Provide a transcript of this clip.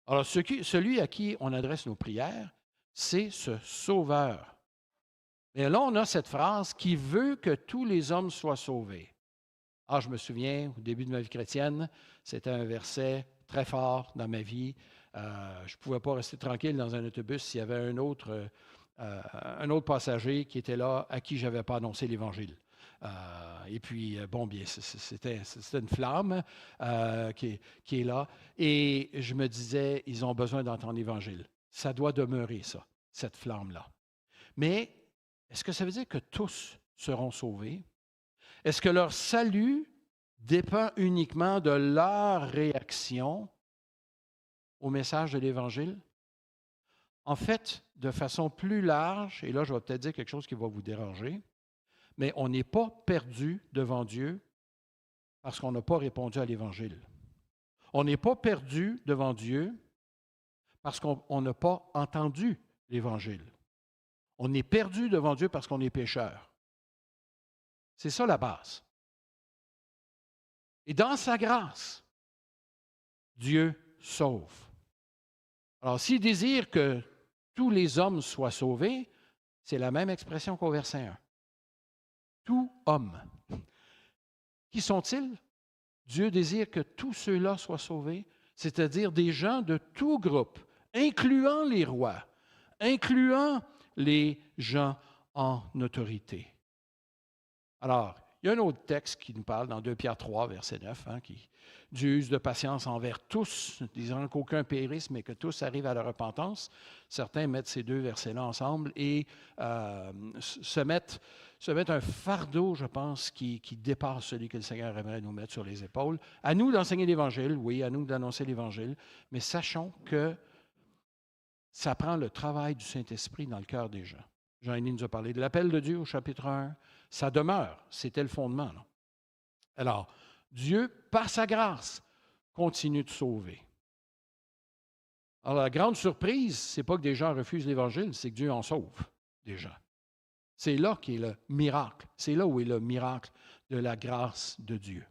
Alors, celui à qui on adresse nos prières, c'est ce Sauveur. Et là, on a cette phrase qui veut que tous les hommes soient sauvés. Ah, je me souviens, au début de ma vie chrétienne, c'était un verset très fort dans ma vie. Je ne pouvais pas rester tranquille dans un autobus s'il y avait un autre passager qui était là à qui je n'avais pas annoncé l'Évangile. Et puis, bon, bien, c'était une flamme qui est là. Et je me disais, ils ont besoin d'entendre l'Évangile. Ça doit demeurer, ça, cette flamme-là. Mais est-ce que ça veut dire que tous seront sauvés? Est-ce que leur salut dépend uniquement de leur réaction au message de l'Évangile? En fait, de façon plus large, et là je vais peut-être dire quelque chose qui va vous déranger, mais on n'est pas perdu devant Dieu parce qu'on n'a pas répondu à l'Évangile. On n'est pas perdu devant Dieu parce qu'on n'a pas entendu l'Évangile. On est perdu devant Dieu parce qu'on est pécheur. C'est ça la base. Et dans sa grâce, Dieu sauve. Alors, s'il désire que tous les hommes soient sauvés, c'est la même expression qu'au verset 1. Tout homme. Qui sont-ils? Dieu désire que tous ceux-là soient sauvés, c'est-à-dire des gens de tout groupe, incluant les rois, incluant les gens en autorité. Alors, il y a un autre texte qui nous parle dans 2 Pierre 3, verset 9, qui Dieu use de patience envers tous, disant qu'aucun périsse, mais que tous arrivent à la repentance. Certains mettent ces deux versets-là ensemble et se mettent un fardeau, je pense, qui dépasse celui que le Seigneur aimerait nous mettre sur les épaules. À nous d'enseigner l'Évangile, oui, à nous d'annoncer l'Évangile, mais sachons que ça prend le travail du Saint-Esprit dans le cœur des gens. Jean-Élie nous a parlé de l'appel de Dieu au chapitre 1. Ça demeure, c'était le fondement. Là. Alors, Dieu, par sa grâce, continue de sauver. Alors, la grande surprise, ce n'est pas que des gens refusent l'Évangile, c'est que Dieu en sauve des gens. C'est là qu'est le miracle. C'est là où est le miracle de la grâce de Dieu.